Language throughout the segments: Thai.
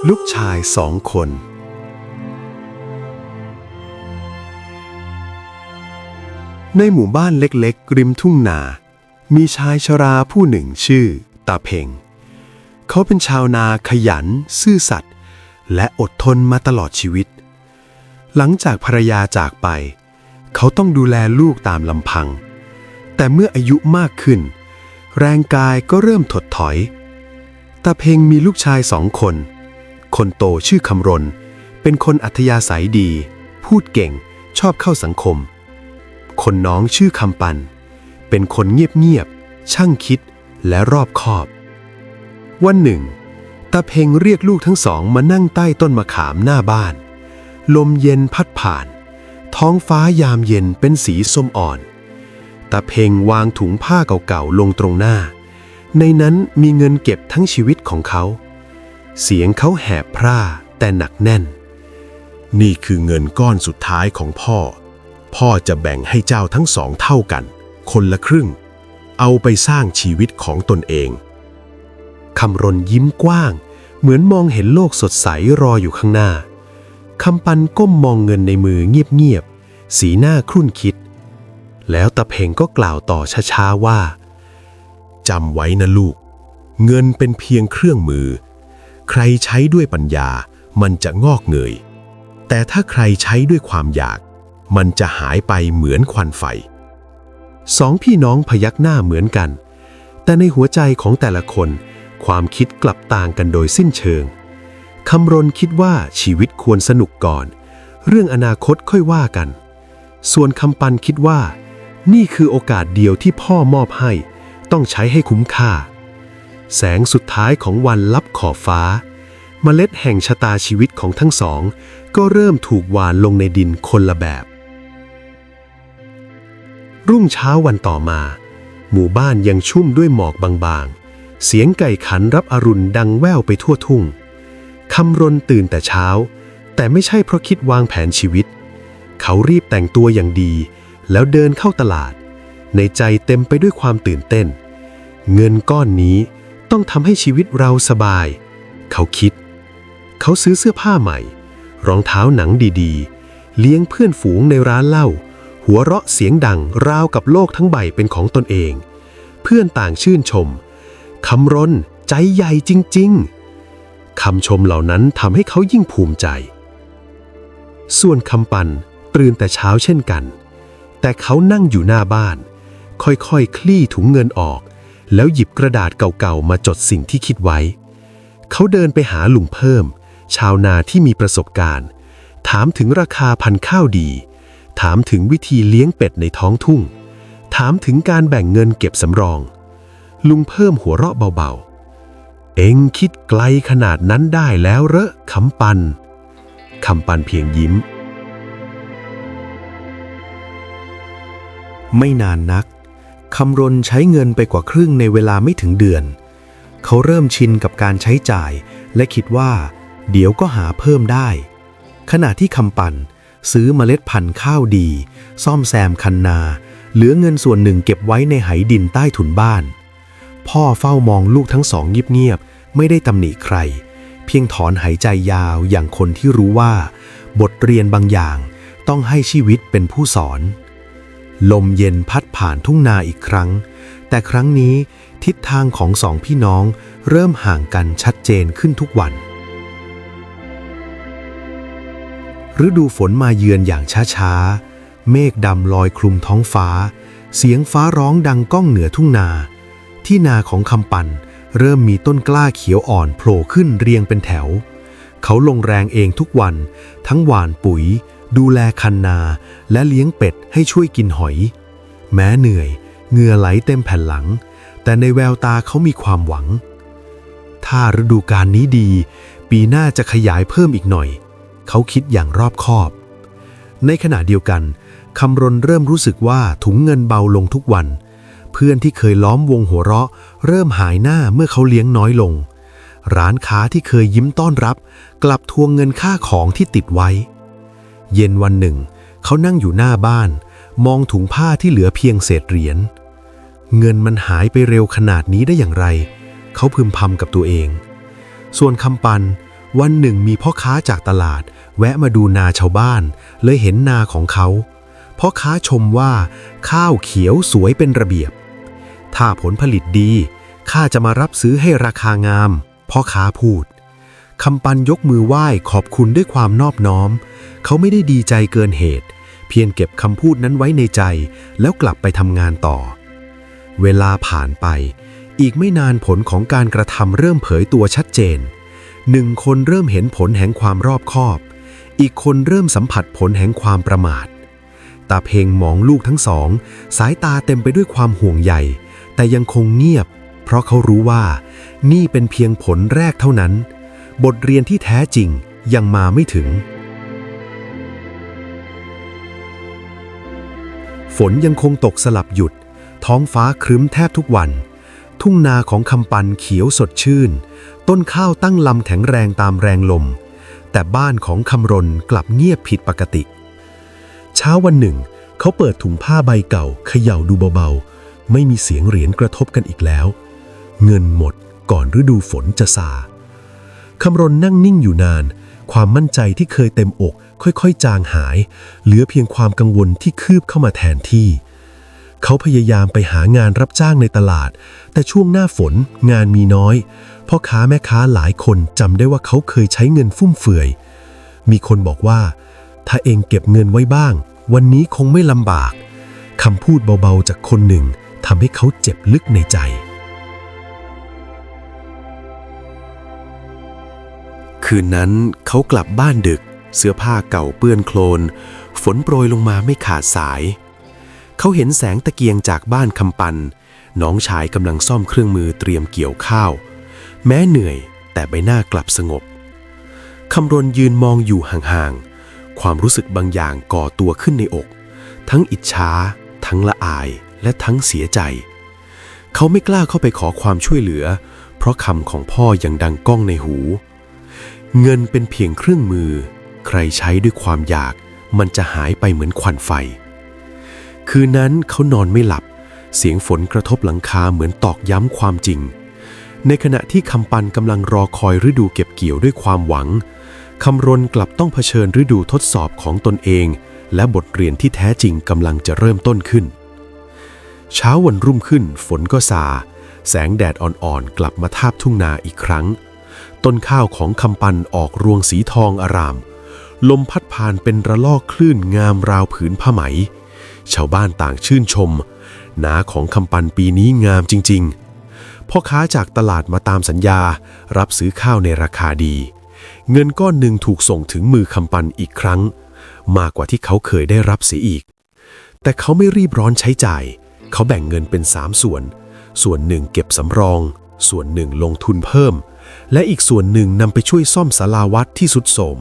ลูกชาย2 คนในหมู่บ้านเล็กๆริมทุ่งนามีชายชราผู้หนึ่งชื่อตาเพ็งเขาเป็นชาวนาขยันซื่อสัตย์และอดทนมาตลอดชีวิตหลังจากภรรยาจากไปเขาต้องดูแลลูกตามลำพังแต่เมื่ออายุมากขึ้นแรงกายก็เริ่มถดถอยตาเพ็งมีลูกชาย2 คนคนโตชื่อคำรณเป็นคนอัธยาศัยดีพูดเก่งชอบเข้าสังคมคนน้องชื่อคำปันเป็นคนเงียบๆช่างคิดและรอบคอบวันหนึ่งตาเพ็งเรียกลูกทั้งสองมานั่งใต้ต้นมะขามหน้าบ้านลมเย็นพัดผ่านท้องฟ้ายามเย็นเป็นสีส้มอ่อนตาเพ็งวางถุงผ้าเก่าๆลงตรงหน้าในนั้นมีเงินเก็บทั้งชีวิตของเขาเสียงเขาแหบพร่าแต่หนักแน่นนี่คือเงินก้อนสุดท้ายของพ่อจะแบ่งให้เจ้าทั้งสองเท่ากันคนละครึ่งเอาไปสร้างชีวิตของตนเองคำรณยิ้มกว้างเหมือนมองเห็นโลกสดใสรออยู่ข้างหน้าคำปันก้มมองเงินในมือเงียบๆสีหน้าครุ่นคิดแล้วตาเพ็งก็กล่าวต่อช้าๆว่าจำไว้นะลูกเงินเป็นเพียงเครื่องมือใครใช้ด้วยปัญญามันจะงอกเงยแต่ถ้าใครใช้ด้วยความอยากมันจะหายไปเหมือนควันไฟ2 พี่น้องพยักหน้าเหมือนกันแต่ในหัวใจของแต่ละคนความคิดกลับต่างกันโดยสิ้นเชิงคำรณคิดว่าชีวิตควรสนุกก่อนเรื่องอนาคตค่อยว่ากันส่วนคำปันคิดว่านี่คือโอกาสเดียวที่พ่อมอบให้ต้องใช้ให้คุ้มค่าแสงสุดท้ายของวันลับขอบฟ้าเมล็ดแห่งชะตาชีวิตของทั้งสองก็เริ่มถูกหว่านลงในดินคนละแบบรุ่งเช้าวันต่อมาหมู่บ้านยังชุ่มด้วยหมอกบางๆเสียงไก่ขันรับอรุณดังแว่วไปทั่วทุ่งคำรณตื่นแต่เช้าแต่ไม่ใช่เพราะคิดวางแผนชีวิตเขารีบแต่งตัวอย่างดีแล้วเดินเข้าตลาดในใจเต็มไปด้วยความตื่นเต้นเงินก้อนนี้ต้องทำให้ชีวิตเราสบายเขาคิดเขาซื้อเสื้อผ้าใหม่รองเท้าหนังดีๆเลี้ยงเพื่อนฝูงในร้านเหล้าหัวเราะเสียงดังราวกับโลกทั้งใบเป็นของตนเองเพื่อนต่างชื่นชมคำรณใจใหญ่จริงๆคำชมเหล่านั้นทำให้เขายิ่งภูมิใจส่วนคำปันตื่นแต่เช้าเช่นกันแต่เขานั่งอยู่หน้าบ้านค่อยๆคลี่ถุงเงินออกแล้วหยิบกระดาษเก่าๆมาจดสิ่งที่คิดไว้เขาเดินไปหาลุงเพิ่มชาวนาที่มีประสบการณ์ถามถึงราคาพันธุ์ข้าวดีถามถึงวิธีเลี้ยงเป็ดในท้องทุ่งถามถึงการแบ่งเงินเก็บสำรองลุงเพิ่มหัวเราะเบาๆเอ็งคิดไกลขนาดนั้นได้แล้วเหรอคำปันเพียงยิ้มไม่นานนักคำรณใช้เงินไปกว่าครึ่งในเวลาไม่ถึงเดือนเขาเริ่มชินกับการใช้จ่ายและคิดว่าเดี๋ยวก็หาเพิ่มได้ขณะที่คำปันซื้อเมล็ดพันธุ์ข้าวดีซ่อมแซมคันนาเหลือเงินส่วนหนึ่งเก็บไว้ในไหดินใต้ถุนบ้านพ่อเฝ้ามองลูกทั้งสองเงียบๆไม่ได้ตำหนิใครเพียงถอนหายใจยาวอย่างคนที่รู้ว่าบทเรียนบางอย่างต้องให้ชีวิตเป็นผู้สอนลมเย็นพัดผ่านทุ่งนาอีกครั้งแต่ครั้งนี้ทิศทางของ2 พี่น้องเริ่มห่างกันชัดเจนขึ้นทุกวันฤดูฝนมาเยือนอย่างช้าๆเมฆดำลอยคลุมท้องฟ้าเสียงฟ้าร้องดังก้องเหนือทุ่งนาที่นาของคำปันเริ่มมีต้นกล้าเขียวอ่อนโผล่ขึ้นเรียงเป็นแถวเขาลงแรงเองทุกวันทั้งหว่านปุ๋ยดูแลคันนาและเลี้ยงเป็ดให้ช่วยกินหอยแม้เหนื่อยเหงื่อไหลเต็มแผ่นหลังแต่ในแววตาเขามีความหวังถ้าฤดูกาลนี้ดีปีหน้าจะขยายเพิ่มอีกหน่อยเขาคิดอย่างรอบคอบในขณะเดียวกันคำรณเริ่มรู้สึกว่าถุงเงินเบาลงทุกวันเพื่อนที่เคยล้อมวงหัวเราะเริ่มหายหน้าเมื่อเขาเลี้ยงน้อยลงร้านค้าที่เคยยิ้มต้อนรับกลับทวงเงินค่าของที่ติดไว้เย็นวันหนึ่งเขานั่งอยู่หน้าบ้านมองถุงผ้าที่เหลือเพียงเศษเหรียญเงินมันหายไปเร็วขนาดนี้ได้อย่างไรเขาพึมพำกับตัวเองส่วนคำปัน วันหนึ่งมีพ่อค้าจากตลาดแวะมาดูนาชาวบ้านเลยเห็นนาของเขาพ่อค้าชมว่าข้าวเขียวสวยเป็นระเบียบถ้าผลผลิตดีข้าจะมารับซื้อให้ราคางามพ่อค้าพูดคำปันยกมือไหว้ขอบคุณด้วยความนอบน้อมเขาไม่ได้ดีใจเกินเหตุเพียงเก็บคำพูดนั้นไว้ในใจแล้วกลับไปทำงานต่อเวลาผ่านไปอีกไม่นานผลของการกระทำเริ่มเผยตัวชัดเจนหนึ่งคนเริ่มเห็นผลแห่งความรอบคอบอีกคนเริ่มสัมผัสผลแห่งความประมาทตาเพ็งมองลูกทั้งสองสายตาเต็มไปด้วยความห่วงใยแต่ยังคงเงียบเพราะเขารู้ว่านี่เป็นเพียงผลแรกเท่านั้นบทเรียนที่แท้จริงยังมาไม่ถึงฝนยังคงตกสลับหยุดท้องฟ้าครึ้มแทบทุกวันทุ่งนาของคำปันเขียวสดชื่นต้นข้าวตั้งลำแข็งแรงตามแรงลมแต่บ้านของคำรณกลับเงียบผิดปกติเช้าวันหนึ่งเขาเปิดถุงผ้าใบเก่าเขย่าดูเบาๆไม่มีเสียงเหรียญกระทบกันอีกแล้วเงินหมดก่อนฤดูฝนจะซาคำรณนั่งนิ่งอยู่นานความมั่นใจที่เคยเต็มอกค่อยๆจางหายเหลือเพียงความกังวลที่คืบเข้ามาแทนที่เขาพยายามไปหางานรับจ้างในตลาดแต่ช่วงหน้าฝนงานมีน้อยพ่อค้าแม่ค้าหลายคนจำได้ว่าเขาเคยใช้เงินฟุ่มเฟือยมีคนบอกว่าถ้าเองเก็บเงินไว้บ้างวันนี้คงไม่ลำบากคำพูดเบาๆจากคนหนึ่งทำให้เขาเจ็บลึกในใจคืนนั้นเขากลับบ้านดึกเสื้อผ้าเก่าเปื้อนโคลนฝนโปรยลงมาไม่ขาดสายเขาเห็นแสงตะเกียงจากบ้านคำปันน้องชายกำลังซ่อมเครื่องมือเตรียมเกี่ยวข้าวแม้เหนื่อยแต่ใบหน้ากลับสงบคำรณยืนมองอยู่ห่างๆความรู้สึกบางอย่างก่อตัวขึ้นในอกทั้งอิจฉาทั้งละอายและทั้งเสียใจเขาไม่กล้าเข้าไปขอความช่วยเหลือเพราะคำของพ่อยังดังก้องในหูเงินเป็นเพียงเครื่องมือใครใช้ด้วยความอยากมันจะหายไปเหมือนควันไฟคืนนั้นเขานอนไม่หลับเสียงฝนกระทบหลังคาเหมือนตอกย้ำความจริงในขณะที่คำปันกำลังรอคอยฤดูเก็บเกี่ยวด้วยความหวังคำรณกลับต้องเผชิญฤดูทดสอบของตนเองและบทเรียนที่แท้จริงกำลังจะเริ่มต้นขึ้นเช้าวันรุ่งขึ้นฝนก็ซาแสงแดดอ่อนๆกลับมาทาบทุ่งนาอีกครั้งต้นข้าวของคำปันออกรวงสีทองอร่ามลมพัดผ่านเป็นระลอกคลื่นงามราวผืนผ้าไหมชาวบ้านต่างชื่นชมนาของคำปันปีนี้งามจริงๆพ่อค้าจากตลาดมาตามสัญญารับซื้อข้าวในราคาดีเงินก้อนหนึ่งถูกส่งถึงมือคำปันอีกครั้งมากกว่าที่เขาเคยได้รับเสียอีกแต่เขาไม่รีบร้อนใช้จ่ายเขาแบ่งเงินเป็น3 ส่วนหนึ่งเก็บสำรองส่วนหนึ่งลงทุนเพิ่มและอีกส่วนหนึ่งนำไปช่วยซ่อมศาลาวัดที่ทรุดโทรม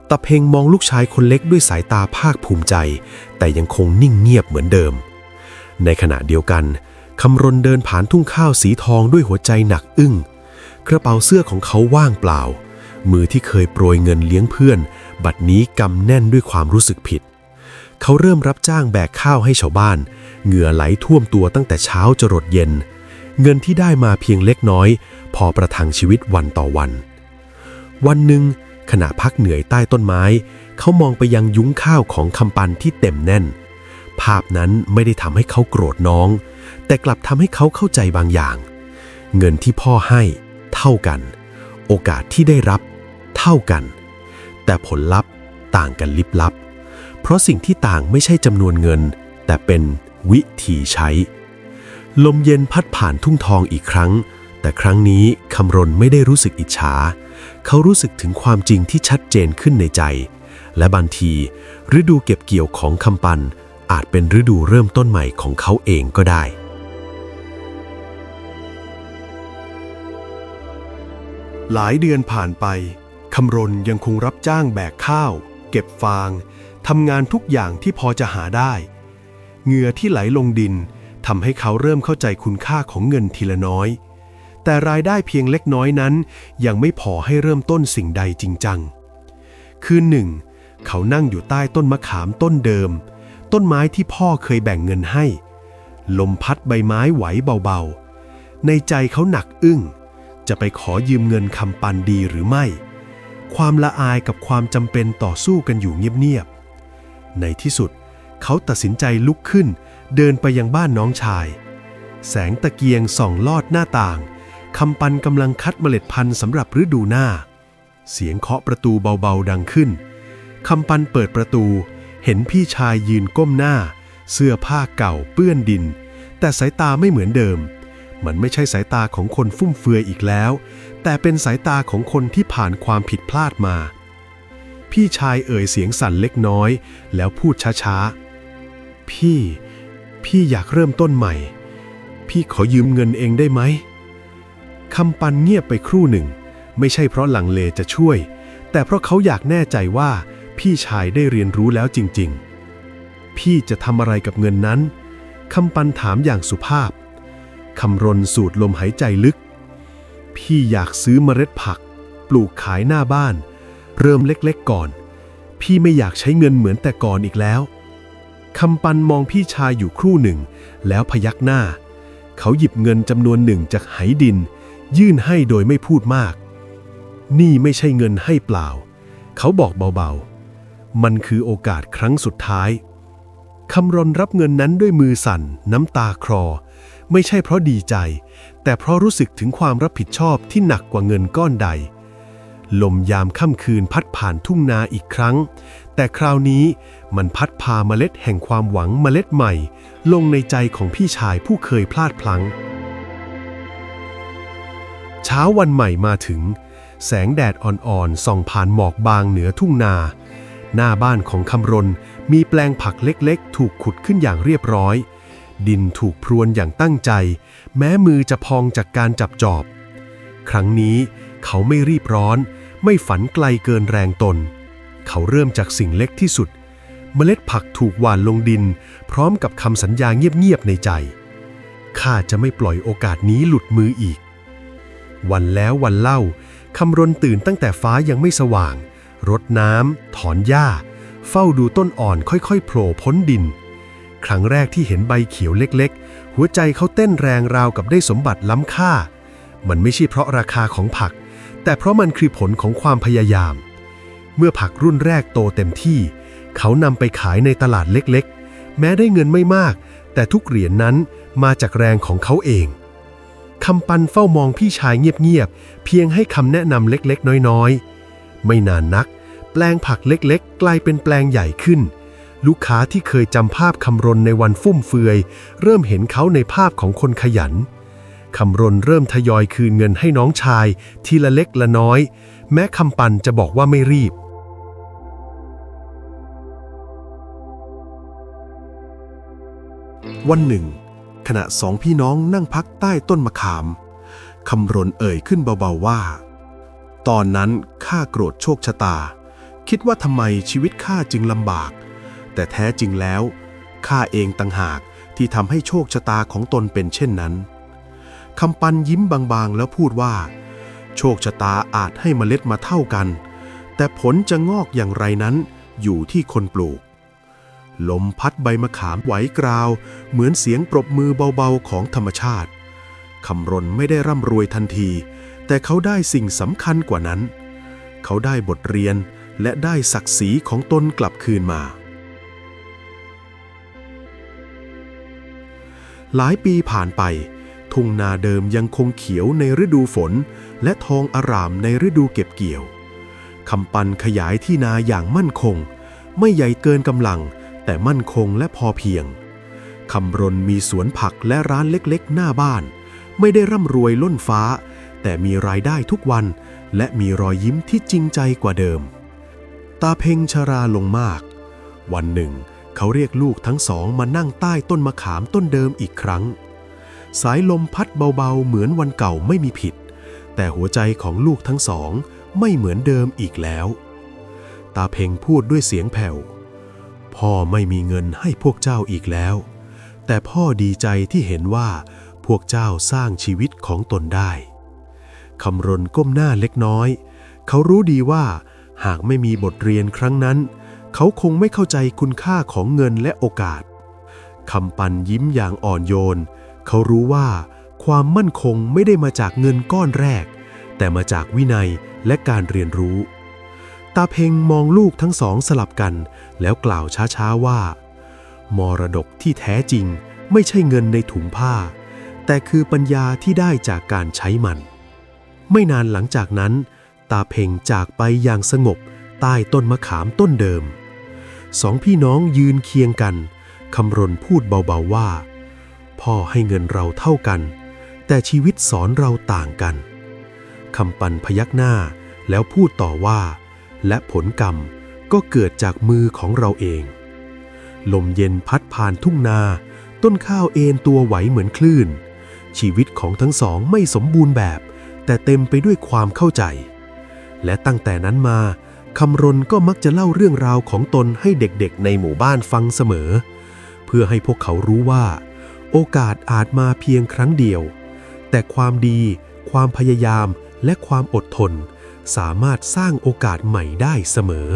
ตาเพ็งมองลูกชายคนเล็กด้วยสายตาภาคภูมิใจแต่ยังคงนิ่งเงียบเหมือนเดิมในขณะเดียวกันคำรณเดินผ่านทุ่งข้าวสีทองด้วยหัวใจหนักอึ้งกระเป๋าเสื้อของเขาว่างเปล่ามือที่เคยโปรยเงินเลี้ยงเพื่อนบัดนี้กำแน่นด้วยความรู้สึกผิดเขาเริ่มรับจ้างแบกข้าวให้ชาวบ้านเหงื่อไหลท่วมตัวตั้งแต่เช้าจรดเย็นเงินที่ได้มาเพียงเล็กน้อยพอประทังชีวิตวันต่อวันวันหนึ่งขณะพักเหนื่อยใต้ต้นไม้เขามองไปยังยุ้งข้าวของคำปันที่เต็มแน่นภาพนั้นไม่ได้ทำให้เขาโกรธน้องแต่กลับทำให้เขาเข้าใจบางอย่างเงินที่พ่อให้เท่ากันโอกาสที่ได้รับเท่ากันแต่ผลลัพธ์ต่างกันลิบลับเพราะสิ่งที่ต่างไม่ใช่จำนวนเงินแต่เป็นวิธีใช้ลมเย็นพัดผ่านทุ่งทองอีกครั้งแต่ครั้งนี้คำรณไม่ได้รู้สึกอิจฉาเขารู้สึกถึงความจริงที่ชัดเจนขึ้นในใจและบางทีฤดูเก็บเกี่ยวของคำปันอาจเป็นฤดูเริ่มต้นใหม่ของเขาเองก็ได้หลายเดือนผ่านไปคำรณยังคงรับจ้างแบกข้าวเก็บฟางทำงานทุกอย่างที่พอจะหาได้เหงื่อที่ไหลลงดินทำให้เขาเริ่มเข้าใจคุณค่าของเงินทีละน้อยแต่รายได้เพียงเล็กน้อยนั้นยังไม่พอให้เริ่มต้นสิ่งใดจริงจังคืนหนึ่งเขานั่งอยู่ใต้ต้นมะขามต้นเดิมต้นไม้ที่พ่อเคยแบ่งเงินให้ลมพัดใบไม้ไหวเบาๆในใจเขาหนักอึ้งจะไปขอยืมเงินคำปันดีหรือไม่ ความละอายกับความจำเป็นต่อสู้กันอยู่เงียบๆในที่สุดเขาตัดสินใจลุกขึ้นเดินไปยังบ้านน้องชายแสงตะเกียงส่องลอดหน้าต่างคำปันกำลังคัดเมล็ดพันธุ์สำหรับฤดูหน้าเสียงเคาะประตูเบาๆดังขึ้นคำปันเปิดประตูเห็นพี่ชายยืนก้มหน้าเสื้อผ้าเก่าเปื้อนดินแต่สายตาไม่เหมือนเดิมมันไม่ใช่สายตาของคนฟุ่มเฟือยอีกแล้วแต่เป็นสายตาของคนที่ผ่านความผิดพลาดมาพี่ชายเอ่ยเสียงสั่นเล็กน้อยแล้วพูดช้าๆพี่อยากเริ่มต้นใหม่พี่ขอยืมเงินเองได้ไหมคำปันเงียบไปครู่หนึ่งไม่ใช่เพราะลังเลจะช่วยแต่เพราะเขาอยากแน่ใจว่าพี่ชายได้เรียนรู้แล้วจริงๆพี่จะทำอะไรกับเงินนั้นคำปันถามอย่างสุภาพคำรณสูดลมหายใจลึกพี่อยากซื้อเมล็ดผักปลูกขายหน้าบ้านเริ่มเล็กๆก่อนพี่ไม่อยากใช้เงินเหมือนแต่ก่อนอีกแล้วคำปันมองพี่ชายอยู่ครู่หนึ่งแล้วพยักหน้าเขาหยิบเงินจำนวนหนึ่งจากไหดินยื่นให้โดยไม่พูดมากนี่ไม่ใช่เงินให้เปล่าเขาบอกเบาๆมันคือโอกาสครั้งสุดท้ายคำรณรับเงินนั้นด้วยมือสั่นน้ำตาคลอไม่ใช่เพราะดีใจแต่เพราะรู้สึกถึงความรับผิดชอบที่หนักกว่าเงินก้อนใดลมยามค่ำคืนพัดผ่านทุ่งนาอีกครั้งแต่คราวนี้มันพัดพาเมล็ดแห่งความหวังเมล็ดใหม่ลงในใจของพี่ชายผู้เคยพลาดพลั้งเช้าวันใหม่มาถึงแสงแดดอ่อนๆส่องผ่านหมอกบางเหนือทุ่งนาหน้าบ้านของคำรณมีแปลงผักเล็กๆถูกขุดขึ้นอย่างเรียบร้อยดินถูกพรวนอย่างตั้งใจแม้มือจะพองจากการจับจอบครั้งนี้เขาไม่รีบร้อนไม่ฝันไกลเกินแรงตนเขาเริ่มจากสิ่งเล็กที่สุดเมล็ดผักถูกหว่านลงดินพร้อมกับคำสัญญาเงียบๆในใจข้าจะไม่ปล่อยโอกาสนี้หลุดมืออีกวันแล้ววันเล่าคำรณตื่นตั้งแต่ฟ้ายังไม่สว่างรดน้ำถอนหญ้าเฝ้าดูต้นอ่อนค่อยๆโผล่พ้นดินครั้งแรกที่เห็นใบเขียวเล็กๆหัวใจเขาเต้นแรงราวกับได้สมบัติล้ำค่ามันไม่ใช่เพราะราคาของผักแต่เพราะมันคือผลของความพยายามเมื่อผักรุ่นแรกโตเต็มที่เขานำไปขายในตลาดเล็กๆแม้ได้เงินไม่มากแต่ทุกเหรียญนั้นมาจากแรงของเขาเองคำปันเฝ้ามองพี่ชายเงียบๆเพียงให้คำแนะนำเล็กๆน้อยๆไม่นานนักแปลงผักเล็กๆกลายเป็นแปลงใหญ่ขึ้นลูกค้าที่เคยจำภาพคำรณในวันฟุ่มเฟือยเริ่มเห็นเขาในภาพของคนขยันคำรณเริ่มทยอยคืนเงินให้น้องชายทีละเล็กละน้อยแม้คำปันจะบอกว่าไม่รีบวันหนึ่งขณะสองพี่น้องนั่งพักใต้ต้นมะขามคำรณเอ่ยขึ้นเบาๆว่าตอนนั้นข้าโกรธโชคชะตาคิดว่าทำไมชีวิตข้าจึงลำบากแต่แท้จริงแล้วข้าเองต่างหากที่ทำให้โชคชะตาของตนเป็นเช่นนั้นคำปันยิ้มบางๆแล้วพูดว่าโชคชะตาอาจให้เมล็ดมาเท่ากันแต่ผลจะงอกอย่างไรนั้นอยู่ที่คนปลูกลมพัดใบมะขามไหวกราวเหมือนเสียงปรบมือเบาๆของธรรมชาติคำรณไม่ได้ร่ำรวยทันทีแต่เขาได้สิ่งสำคัญกว่านั้นเขาได้บทเรียนและได้ศักดิ์ศรีของตนกลับคืนมาหลายปีผ่านไปทุ่งนาเดิมยังคงเขียวในฤดูฝนและทองอร่ามในฤดูเก็บเกี่ยวคำปันขยายที่นาอย่างมั่นคงไม่ใหญ่เกินกำลังแต่มั่นคงและพอเพียงคำรณมีสวนผักและร้านเล็กๆหน้าบ้านไม่ได้ร่ำรวยล้นฟ้าแต่มีรายได้ทุกวันและมีรอยยิ้มที่จริงใจกว่าเดิมตาเพ็งชราลงมากวันหนึ่งเขาเรียกลูกทั้งสองมานั่งใต้ต้นมะขามต้นเดิมอีกครั้งสายลมพัดเบาๆเหมือนวันเก่าไม่มีผิดแต่หัวใจของลูกทั้งสองไม่เหมือนเดิมอีกแล้วตาเพ็งพูดด้วยเสียงแผ่วพ่อไม่มีเงินให้พวกเจ้าอีกแล้วแต่พ่อดีใจที่เห็นว่าพวกเจ้าสร้างชีวิตของตนได้คำรณก้มหน้าเล็กน้อยเขารู้ดีว่าหากไม่มีบทเรียนครั้งนั้นเขาคงไม่เข้าใจคุณค่าของเงินและโอกาสคำปันยิ้มอย่างอ่อนโยนเขารู้ว่าความมั่นคงไม่ได้มาจากเงินก้อนแรกแต่มาจากวินัยและการเรียนรู้ ตาเพ็งมองลูกทั้งสองสลับกันแล้วกล่าวช้าๆว่ามรดกที่แท้จริงไม่ใช่เงินในถุงผ้าแต่คือปัญญาที่ได้จากการใช้มันไม่นานหลังจากนั้นตาเพ็งจากไปอย่างสงบใต้ต้นมะขามต้นเดิมสองพี่น้องยืนเคียงกันคำรณพูดเบาๆว่าพ่อให้เงินเราเท่ากันแต่ชีวิตสอนเราต่างกันคำปันพยักหน้าแล้วพูดต่อว่าและผลกรรมก็เกิดจากมือของเราเองลมเย็นพัดผ่านทุ่งนาต้นข้าวเอนตัวไหวเหมือนคลื่นชีวิตของทั้งสองไม่สมบูรณ์แบบแต่เต็มไปด้วยความเข้าใจและตั้งแต่นั้นมาคำรณก็มักจะเล่าเรื่องราวของตนให้เด็กๆในหมู่บ้านฟังเสมอเพื่อให้พวกเขารู้ว่าโอกาสอาจมาเพียงครั้งเดียวแต่ความดีความพยายามและความอดทนสามารถสร้างโอกาสใหม่ได้เสมอ